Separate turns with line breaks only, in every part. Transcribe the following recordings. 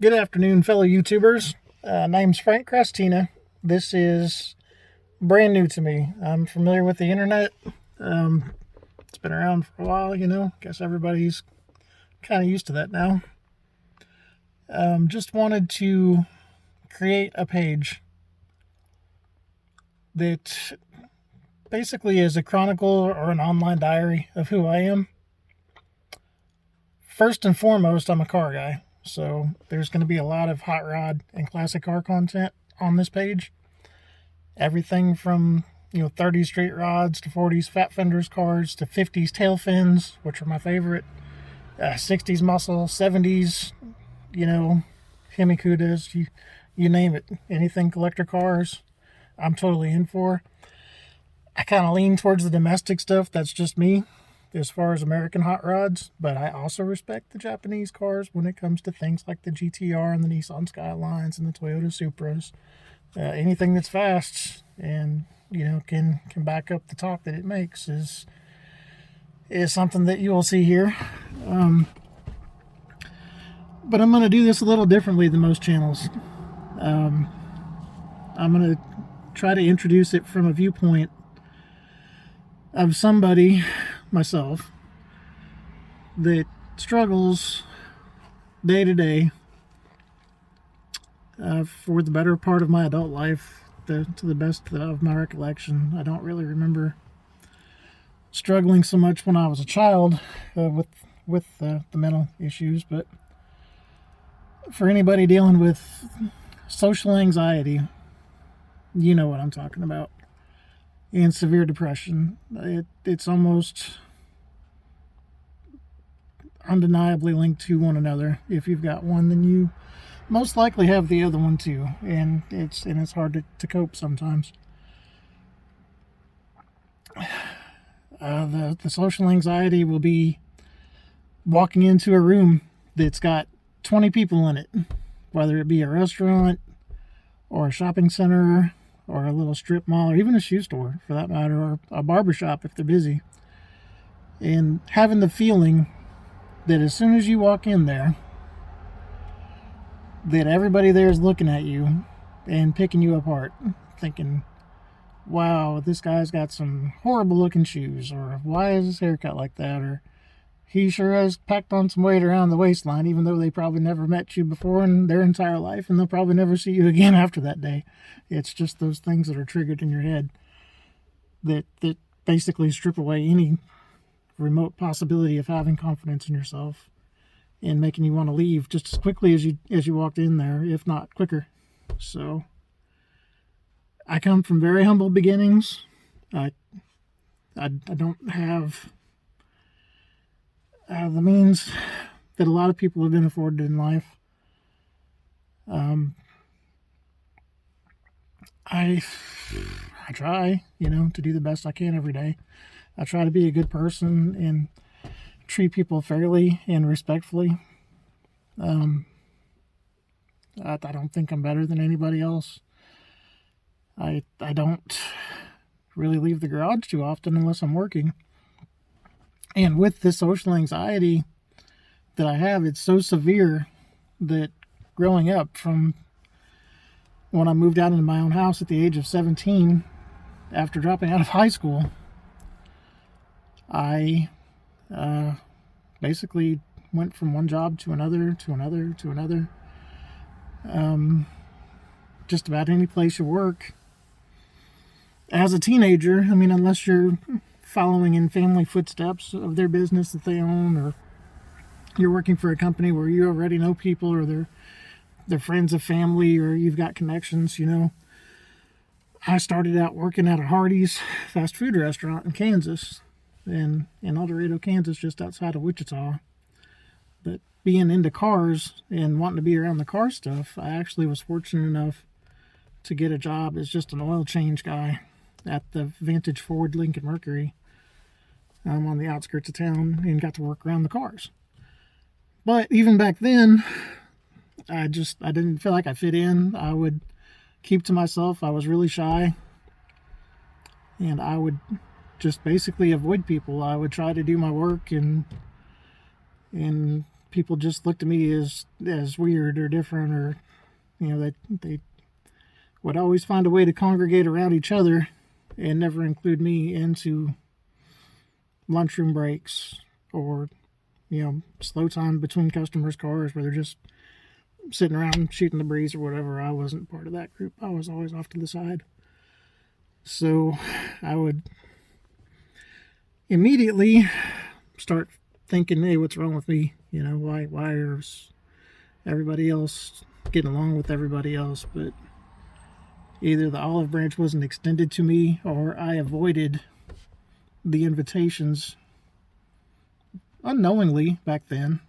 Good afternoon, fellow YouTubers. Name's Frank Crestina. This is brand new to me. I'm familiar with the internet. It's been around for a while, Guess everybody's kind of used to that now. Just wanted to create a page that basically is a chronicle or an online diary of who I am. First and foremost, I'm a car guy. So there's going to be a lot of hot rod and classic car content on this page. Everything from 30s straight rods to 40s fat fenders cars to 50s tail fins, which are my favorite. 60s muscle, 70s, Hemi Cudas, you name it. Anything collector cars, I'm totally in for. I kind of lean towards the domestic stuff. That's just me as far as American hot rods, but I also respect the Japanese cars when it comes to things like the GTR and the Nissan Skylines and the Toyota Supras. Anything that's fast and can back up the talk that it makes is something that you will see here. But I'm going to do this a little differently than most channels. I'm going to try to introduce it from a viewpoint of somebody, myself, that struggles day to day for the better part of my adult life, to the best of my recollection. I don't really remember struggling so much when I was a child with the mental issues, but for anybody dealing with social anxiety, you know what I'm talking about, and severe depression. It's almost undeniably linked to one another. If you've got one, then you most likely have the other one too, and it's hard to cope sometimes. The social anxiety will be walking into a room that's got 20 people in it, whether it be a restaurant or a shopping center or a little strip mall or even a shoe store for that matter, or a barber shop if they're busy, and having the feeling that as soon as you walk in there, that everybody there is looking at you and picking you apart, thinking, wow, this guy's got some horrible looking shoes, or why is his haircut like that, or he sure has packed on some weight around the waistline, even though they probably never met you before in their entire life, and they'll probably never see you again after that day. It's just those things that are triggered in your head that basically strip away any remote possibility of having confidence in yourself and making you want to leave just as quickly as you walked in there, if not quicker. So I come from very humble beginnings. I don't have the means that a lot of people have been afforded in life. I try, to do the best I can every day. I try to be a good person and treat people fairly and respectfully. I don't think I'm better than anybody else. I don't really leave the garage too often unless I'm working. And with the social anxiety that I have, it's so severe that growing up, from when I moved out into my own house at the age of 17, after dropping out of high school, I basically went from one job to another, to another, to another. Just about any place you work. As a teenager, unless you're following in family footsteps of their business that they own, or you're working for a company where you already know people, or they're friends of family, or you've got connections, I started out working at a Hardee's fast food restaurant in Kansas, in El Dorado, Kansas, just outside of Wichita. But being into cars and wanting to be around the car stuff, I actually was fortunate enough to get a job as just an oil change guy at the Vantage Ford Lincoln Mercury. I'm on the outskirts of town and got to work around the cars. But even back then, I didn't feel like I fit in. I would keep to myself. I was really shy, and I would just basically avoid people. I would try to do my work and people just looked at me as weird or different, or they would always find a way to congregate around each other and never include me into lunchroom breaks or slow time between customers' cars where they're just sitting around shooting the breeze or whatever. I wasn't part of that group. I was always off to the side. So I would immediately start thinking, hey, what's wrong with me? Why is everybody else getting along with everybody else? But either the olive branch wasn't extended to me, or I avoided the invitations unknowingly back then.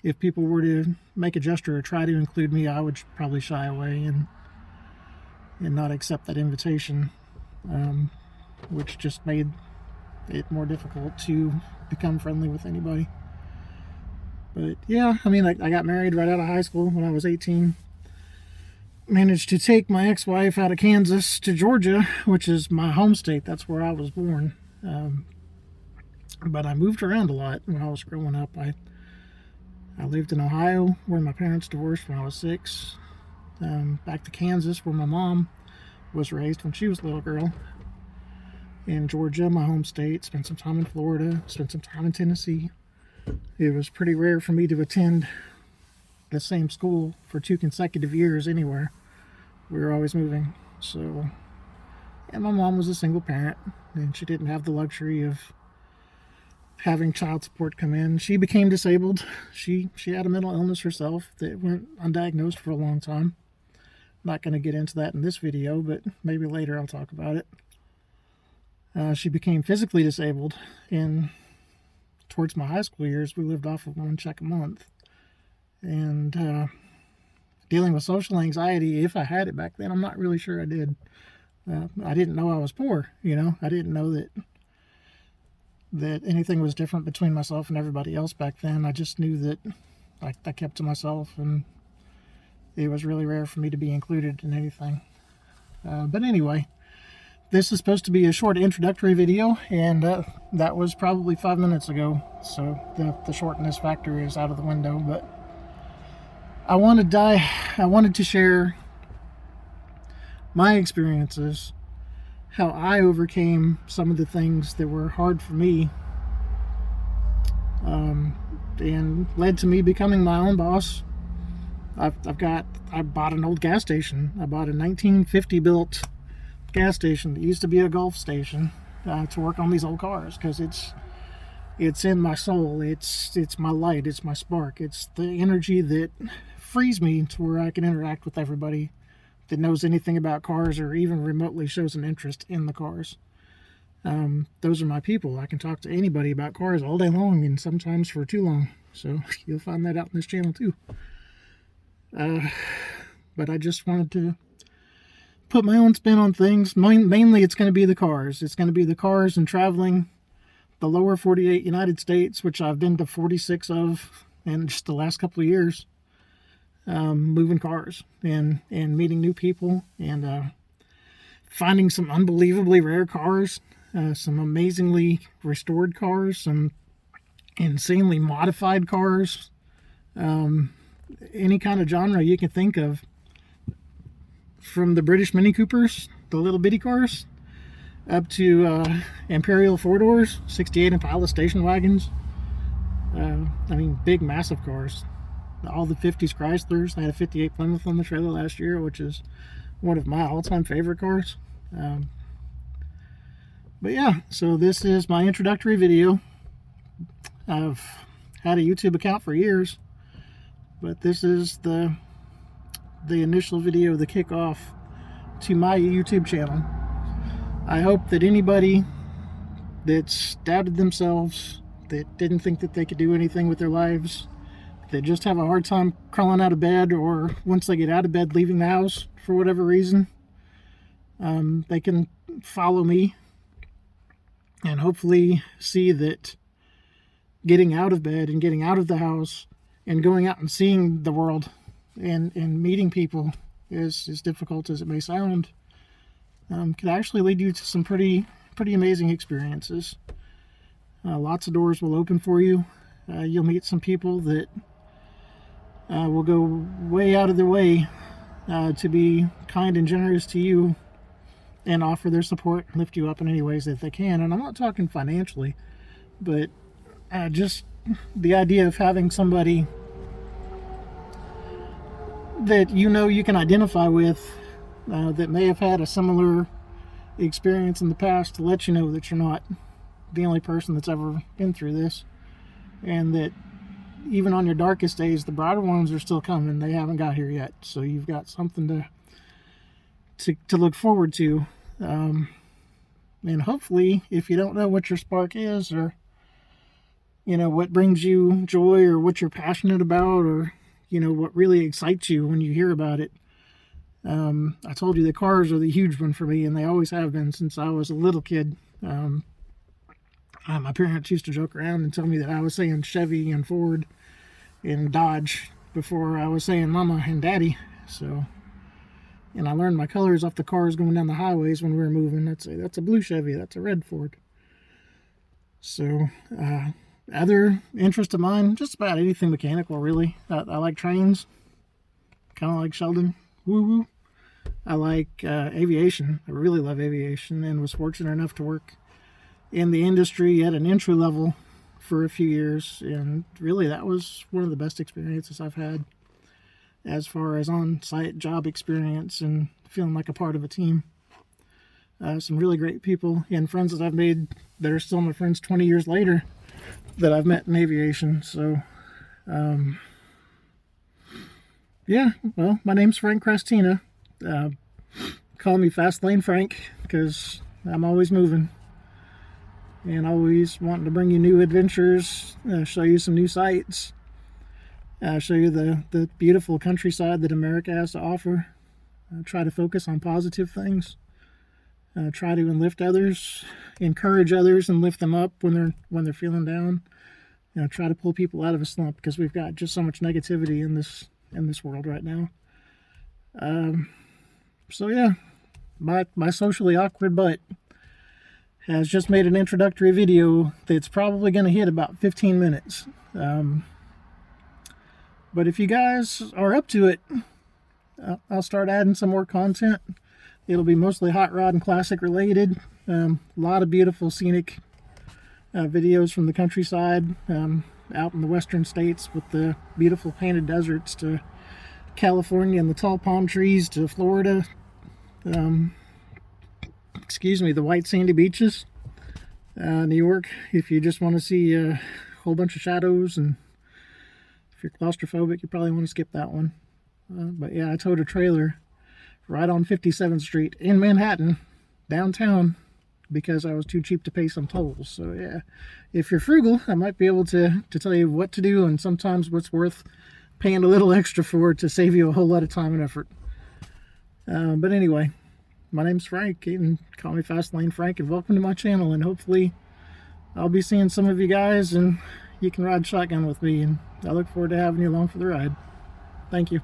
If people were to make a gesture or try to include me, I would probably shy away and not accept that invitation, which just made it more difficult to become friendly with anybody. But yeah, I got married right out of high school when I was 18. Managed to take my ex-wife out of Kansas to Georgia, which is my home state. That's where I was born. But I moved around a lot when I was growing up. I lived in Ohio, where my parents divorced when I was 6. Back to Kansas, where my mom was raised when she was a little girl. In Georgia, my home state. Spent some time in Florida. Spent some time in Tennessee. It was pretty rare for me to attend the same school for 2 consecutive years anywhere. We were always moving. So, and my mom was a single parent, and she didn't have the luxury of having child support come in. She became disabled. She had a mental illness herself that went undiagnosed for a long time. Not going to get into that in this video, but maybe later I'll talk about it. She became physically disabled, and towards my high school years, we lived off of 1 check a month. And dealing with social anxiety, if I had it back then, I'm not really sure I did. I didn't know I was poor, I didn't know that anything was different between myself and everybody else back then. I just knew that I kept to myself, and it was really rare for me to be included in anything. But anyway, this is supposed to be a short introductory video, and that was probably 5 minutes ago, so the shortness factor is out of the window. But I wanted to share my experiences, how I overcame some of the things that were hard for me, and led to me becoming my own boss. I bought an old gas station. I bought a 1950 built gas station that used to be a Gulf station, to work on these old cars, because it's in my soul. It's my light. It's my spark. It's the energy that frees me to where I can interact with everybody that knows anything about cars or even remotely shows an interest in the cars. Those are my people. I can talk to anybody about cars all day long, and sometimes for too long. So you'll find that out in this channel too. But I just wanted to put my own spin on things. Mainly it's going to be the cars. It's going to be the cars and traveling the lower 48 United States, which I've been to 46 of in just the last couple of years. Moving cars and meeting new people, and finding some unbelievably rare cars, some amazingly restored cars, some insanely modified cars, any kind of genre you can think of, from the British Mini Coopers, the little bitty cars, up to Imperial 4-doors, 68 Impala station wagons. Big, massive cars. All the 50s Chryslers. I had a 58 Plymouth on the trailer last year, which is one of my all-time favorite cars. But yeah, so this is my introductory video. I've had a YouTube account for years, but this is the initial video, the kickoff to my YouTube channel. I hope that anybody that's doubted themselves, that didn't think that they could do anything with their lives, that just have a hard time crawling out of bed, or once they get out of bed leaving the house for whatever reason, they can follow me and hopefully see that getting out of bed and getting out of the house and going out and seeing the world and meeting people, as difficult as it may sound, can actually lead you to some pretty amazing experiences. Lots of doors will open for you. You'll meet some people that will go way out of their way to be kind and generous to you and offer their support, lift you up in any ways that they can. And I'm not talking financially, but just the idea of having somebody that you can identify with that may have had a similar experience in the past, to let you know that you're not the only person that's ever been through this, and that even on your darkest days, the brighter ones are still coming. They haven't got here yet, so you've got something to look forward to. And hopefully, if you don't know what your spark is, or what brings you joy, or what you're passionate about, or what really excites you when you hear about it. I told you the cars are the huge one for me, and they always have been since I was a little kid. My parents used to joke around and tell me that I was saying Chevy and Ford and Dodge before I was saying Mama and Daddy. So, and I learned my colors off the cars going down the highways when we were moving. That's a blue Chevy, that's a red Ford. So, other interest of mine, just about anything mechanical, really. I like trains, kind of like Sheldon. Woo woo. I like aviation. I really love aviation, and was fortunate enough to work in the industry at an entry level for a few years, and really that was one of the best experiences I've had as far as on-site job experience and feeling like a part of a team. Some really great people and friends that I've made that are still my friends 20 years later that I've met in aviation. So yeah, well, my name's Frank Crestina. Call me Fast Lane Frank, because I'm always moving and always wanting to bring you new adventures, show you some new sights, show you the beautiful countryside that America has to offer. Try to focus on positive things. Try to enlift others, encourage others, and lift them up when they're feeling down. Try to pull people out of a slump, because we've got just so much negativity in this world right now. So yeah, my socially awkward butt has just made an introductory video that's probably going to hit about 15 minutes. But if you guys are up to it, I'll start adding some more content. It'll be mostly hot rod and classic related. A lot of beautiful scenic videos from the countryside, out in the western states, with the beautiful painted deserts, to California and the tall palm trees, to Florida, the white sandy beaches, New York, if you just want to see a whole bunch of shadows, and if you're claustrophobic, you probably want to skip that one. But yeah, I towed a trailer right on 57th Street in Manhattan, downtown, because I was too cheap to pay some tolls. So yeah, if you're frugal, I might be able to tell you what to do, and sometimes what's worth paying a little extra for, to save you a whole lot of time and effort. But anyway, my name's Frank. You can call me Fast Lane Frank, and welcome to my channel. And hopefully I'll be seeing some of you guys, and you can ride shotgun with me, and I look forward to having you along for the ride. Thank you.